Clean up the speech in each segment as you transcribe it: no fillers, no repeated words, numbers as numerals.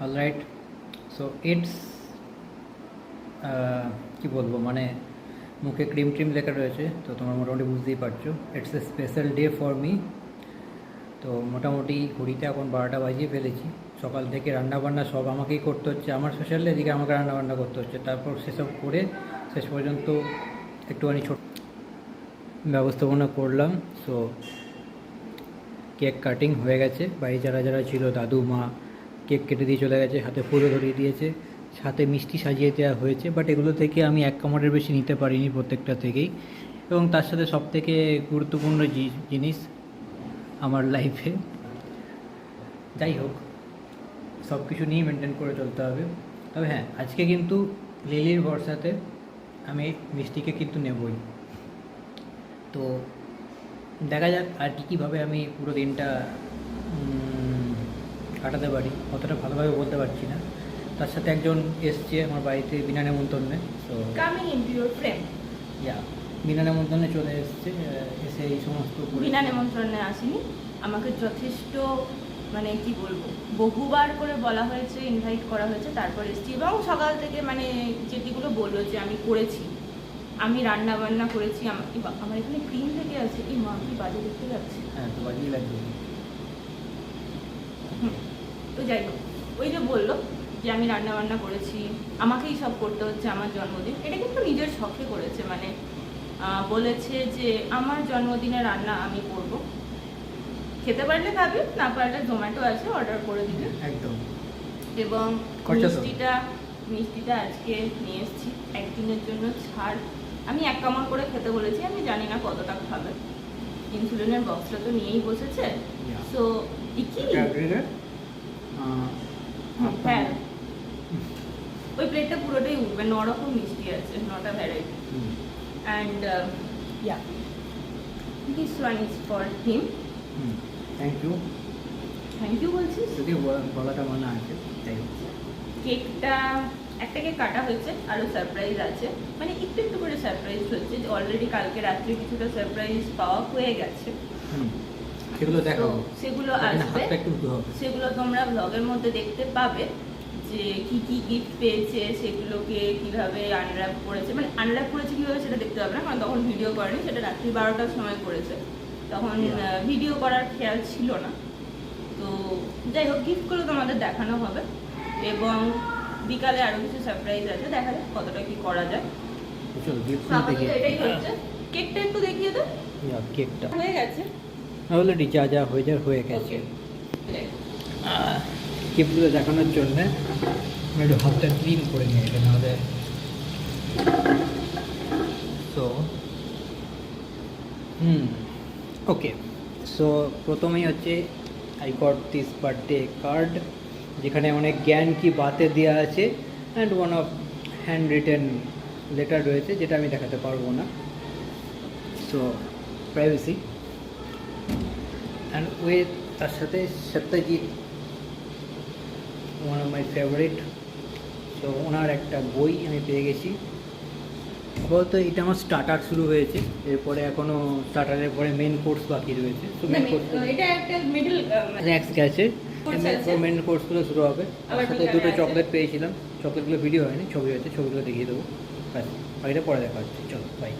Alright, so it's কী বলবো, মানে মুখে ক্রিম ট্রিম লেখা রয়েছে, তো তোমরা মোটামুটি বুঝতেই পারছো it's a special day for me. তো মোটামুটি ঘড়িতে এখন 12টা বাজিয়ে ফেলেছি। সকাল থেকে রান্নাবান্না সব আমাকেই করতে হচ্ছে, আমার স্পেশালে এদিকে আমাকে রান্নাবান্না করতে হচ্ছে, তারপর সেসব করে শেষ পর্যন্ত একটুখানি ছোট ব্যবস্থাপনা করলাম। সো কেক কাটিং হয়ে গেছে, বাড়ি যারা যারা ছিল দাদু মা কেক কেটে দিয়ে চলে গেছে, হাতে ফুলও ধরিয়ে দিয়েছে, সাথে মিষ্টি সাজিয়ে দেওয়া হয়েছে। বাট এগুলো থেকে আমি এক কামড়ের বেশি নিতে পারিনি প্রত্যেকটা থেকেই। এবং তার সাথে সবথেকে গুরুত্বপূর্ণ জিনিস আমার লাইফে, যাই হোক সব কিছু নিয়ে মেনটেন করে চলতে হবে। তবে হ্যাঁ, আজকে কিন্তু লিলির ভরসাতে আমি মিষ্টিকে কিন্তু নেবই। তো দেখা যাক আর কীভাবে আমি পুরো দিনটা কাটাতে পারি, অতটা ভালোভাবে বলতে পারছি না। তার সাথে একজন এসছে আমার বাড়িতে বিনা নেমন্তন্নে, তো কামিং ইনটু ইওর ফ্রেম। বিনা নেমন্তন্নে চলে এসছে, এসে এই সমস্ত বিনা নেমন্ত্রণে আসিনি, আমাকে যথেষ্ট মানে কি বলবো, বহুবার করে বলা হয়েছে, ইনভাইট করা হয়েছে, তারপর এসেছি। এবং সকাল থেকে মানে যেটিগুলো বললো যে আমি করেছি, আমি রান্না বান্না করেছি, আমার এখানে ক্রিম থেকে আছে। এই মা কি বাজে দেখতে যাচ্ছে। হ্যাঁ, তো বাজিয়ে লাগবে। তো যাই হোক, ওই যে বললো যে আমি রান্না বান্না করেছি, আমাকেই সব করতে হচ্ছে আমার জন্মদিন। এটা কিন্তু নিজের শখে করেছে, মানে বলেছে যে আমার জন্মদিনে রান্না আমি করব, খেতে পারলে খাবে, না পারলে জোম্যাটো আছে অর্ডার করে দিবে। একদম। এবং মিষ্টিটা আজকে নিয়ে এসেছি, একদিনের জন্য ছাড়। আমি এক কামড় করে খেতে বলেছি, আমি জানি না কতটা খাবে। ইনসুলিনের বক্সটা তো নিয়েই বসেছে, সো হ্যাঁ ওই প্লেটটা পুরোটাই উঠবে। 9 রকম মিষ্টি আছে, 9টা variety. And this one is for him. Thank you বলছিস, যদি বলাটা মানা আছে। কেকটা একটা কেক কাটা হয়েছে, আরও সারপ্রাইজ আছে, মানে একটু একটু করে সারপ্রাইজ হচ্ছে। অলরেডি কালকে রাত্রে কিছুটা সারপ্রাইজ পাওয়া হয়ে গেছে, সেগুলো দেখো, সেগুলো আসবে, সেগুলো তোমরা ব্লগের মধ্যে দেখতে পাবে যে কি কি গিফট পেয়েছে, সেগুলোকে কিভাবে আনর্যাপ করেছে। মানে আনর্যাপ করেছে কীভাবে সেটা দেখতে পাবে না, কারণ তখন ভিডিও করেনি, সেটা রাত্রি 12টার সময় করেছে, তখন ভিডিও করার খেয়াল ছিল না। তো যাই হোক, গিফটগুলো তোমাদের দেখানো হবে, এবং বিকালে আরও কিছু সারপ্রাইজ আছে, দেখা যাক কতটা কি করা যায়। এটাই হচ্ছে। কেকটা একটু দেখিয়ে দাও। কেকটা হয়ে গেছে অলরেডি, যা যা হয়ে গেছে। গিফটগুলো দেখানোর জন্যে আমি একটু হাতটা ক্লিন করে নিই, এটা নাহলে। তো ওকে, সো প্রথমেই হচ্ছে I got this birthday card, যেখানে অনেক জ্ঞান কি বাতে দেওয়া আছে, and one of hand written letter রয়েছে, যেটা আমি দেখাতে পারবো না, সো প্রাইভেসি। অ্যান্ড উইথ তার সাথে Satyajit, one of my favourite, তো ওনার একটা বই আমি পেয়ে গেছি। আপাতত এটা আমার স্টার্টার শুরু হয়েছে, এরপরে এখনও স্টার্টারের পরে মেন কোর্স বাকি রয়েছে। তো মেন কোর্স এটা একটা মিডল স্ন্যাক্স গেছে, মেন কোর্সগুলো শুরু হবে। তার সাথে দুটো চকলেট পেয়েছিলাম, চকলেটগুলো ভিডিও হয়নি, ছবি হয়েছে, ছবিগুলো দেখিয়ে দেবো, ব্যাস। বাকিটা পরে দেখা হচ্ছে, চলো বাই।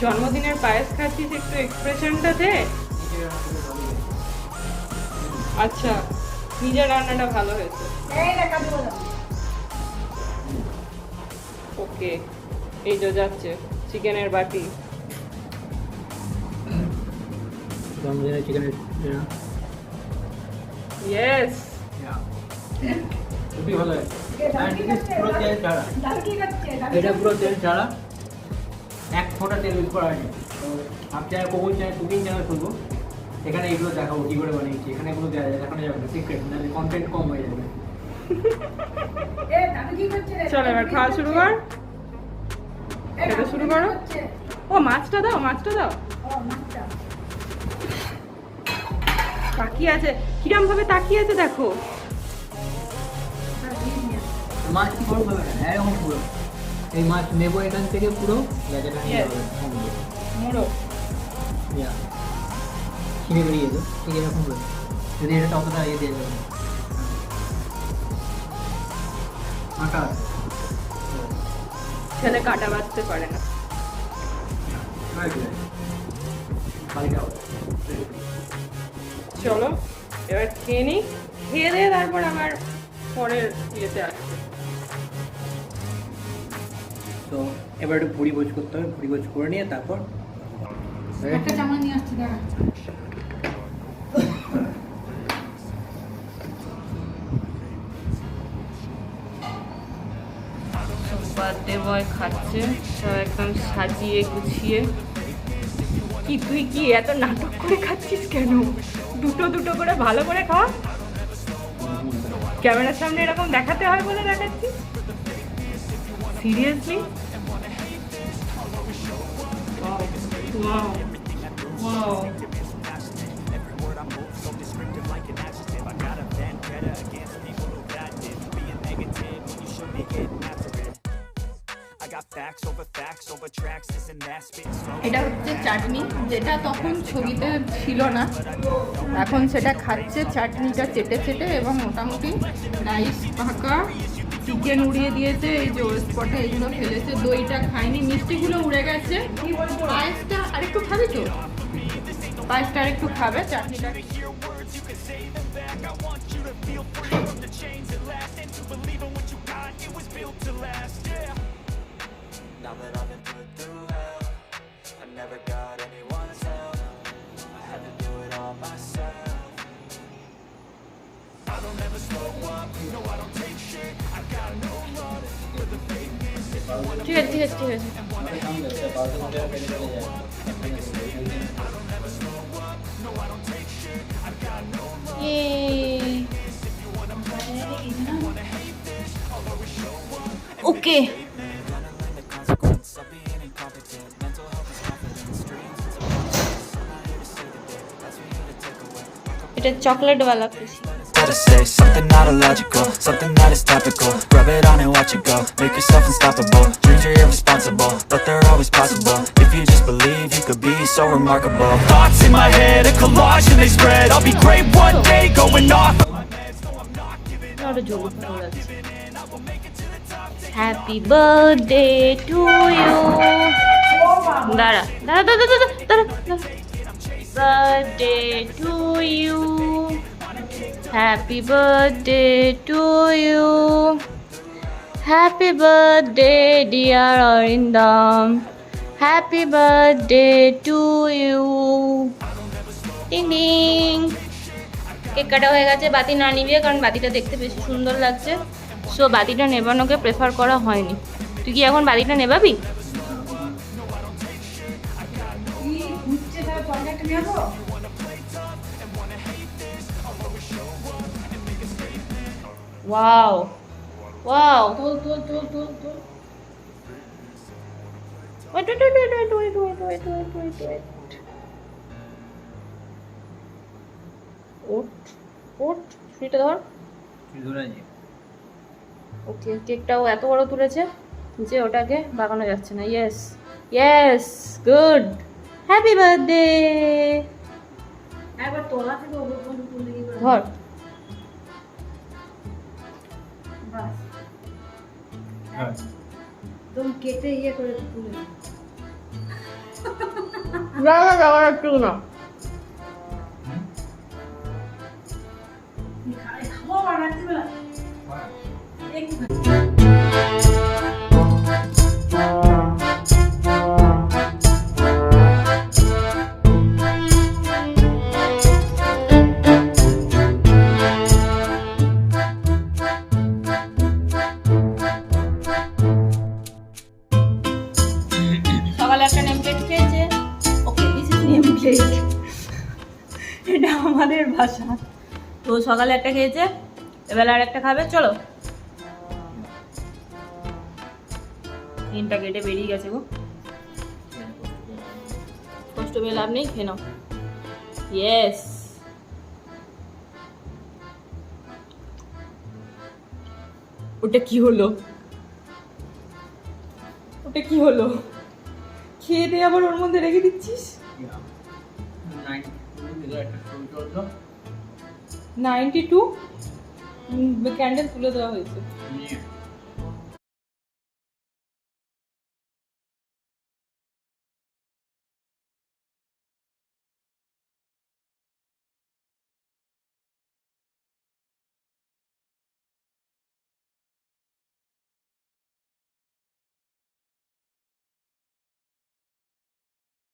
জন্মদিনের পায়েস খাচ্ছিস, একটু এক্সপ্রেশনটা দে। আচ্ছা, নিজের রান্নাটা ভালো হয়েছে। ওকে, এই যে যাচ্ছে চিকেনের বাটি। জন্মদিনের চিকেনের ইয়েস, খুবই ভালো হয়। পুরো তেল ছাড়া, এটা পুরো তেল ছাড়া, এক ফোঁটা তেল ইউজ করা হয়নি। তো আপনি চ্যানেল কোকুল চ্যানেল কুকিং চ্যানেল খুলবো, এখানে এগুলো দেখাবো কী করে বানিয়েছি। এখানে এগুলো দেখানো যাবে না, সিক্রেট, নাহলে কন্টেন্ট কম হয়ে যাবে। চল এবার খাওয়া শুরু কর, খেতে শুরু করো। ও মাছটা দাও, মাছটা দাও। তাকিয়ে আছে, কিরম ভাবে তাকিয়ে আছে দেখো। মাছ কি করবো এরকম পুরো, এই মাছ নেবো এখান থেকে পুরো জায়গাটা নিয়ে Yes. মোড়ো। ছিঁড়ে বেরিয়ে যেত, ঠিক এরকম করে। যদি এটা অতটা ইয়ে দিয়ে যাবে আটা ছেলে কাটা বাঁচতে পারে না। চলো এবার খেয়ে নিই, খেয়ে দিয়ে তারপর আমার পরের ইয়েতে আসছে। তো এবার একটু ভুড়ি ভোজ করতে হবে, ভুড়ি ভোজ করে নিয়ে তারপর একটা চামচ নিয়ে আসছি, দাঁড়া। বার্থডে বয় খাচ্ছে সব একদম সাজিয়ে গুছিয়ে। কি তুই কি এত নাটক করে খাচ্ছিস কেন? দুটো দুটো করে ভালো করে খা, ক্যামেরার সামনে এরকম দেখাতে হয় বলে দেখাচ্ছিস? সিরিয়াসলি? Wow wow. এটা হচ্ছে চাটনি, যেটা তখন ছবিতে ছিল না, এখন সেটা খাচ্ছে চাটনিটা চেটে চেটে। এবং মোটামুটি রাইস পাকা, চিকেন উড়িয়ে দিয়েছে, এই যে ওর স্পটে এগুলো ফেলেছে, দইটা খায়নি, মিষ্টিগুলো উড়ে গেছে। পায়েসটা আরেকটু খাবি তো? পায়েসটা আরেকটু খাবে, চাটনিটা Now that I've been put through hell, I never got anyone's help. I had to do it all myself. I don't ever slow up, no I don't take shit. I got no love for the fakeness. If you wanna ঠিক আছে ঠিক আছে ঠিক আছে। ওকে, the consequence of being incompetent. Mental health is confidence, dreams and supporters. I'm not here to save the day, that's for you to take away. এটা chocolate वाला খুশি। Gotta say something not illogical, something that is topical. Rub it on and watch it go, make yourself unstoppable. Dreams are irresponsible, but they're always possible. If you just believe, you could be so remarkable. Thoughts in my head, a collage and they spread. I'll be great one day, going off. আরো জল ভালো লাগছে। Happy birthday to you. দাঁড়া দাঁড়া দাঁড়া দাঁড়া দাঁড়া। Birthday to you, happy birthday to you, happy birthday dear Arindam, happy birthday to you. টিং টিং। কেক কাটা হয়ে গেছে, বাতি না নিবিয়ে, কারণ বাতিটা দেখতে বেশি সুন্দর লাগছে। সো বাতিটা নেবানোকে প্রেফার করা হয়নি। তুই কি এখন বাতিটা নেবাবি? Wow wow. Wait. ওট ছুরিটা ধর। ওকে, কেকটাও এত বড় তুলেছে যে ওটাকে বাগানো যাচ্ছে না। Yes yes, good, happy birthday. একবার তোলা থেকে ওপর পর্যন্ত তুলে দিয়ে ধর। বাস তুমি কেটে ইয়ে করে তুলে একটু না খাবো আবার রাত্রিবেলা সকালে একটা নেম প্লেট খেয়েছে। Okay this is name plate, এটা আমাদের ভাষা। তো সকালে একটা খেয়েছে, এবেলা আর একটা খাবে। চলো, তিনটা গেটে বেরিয়ে গেছে গো, কষ্ট পেয়ে লাভ নেই, খেয়ে নাও। ইয়েস, ওটা কি হলো? ওটা কি হলো? খেয়ে দিয়ে আবার ওর মধ্যে রেখে দিচ্ছিস। 92 ক্যান্ডেল তুলে দেওয়া হয়েছে।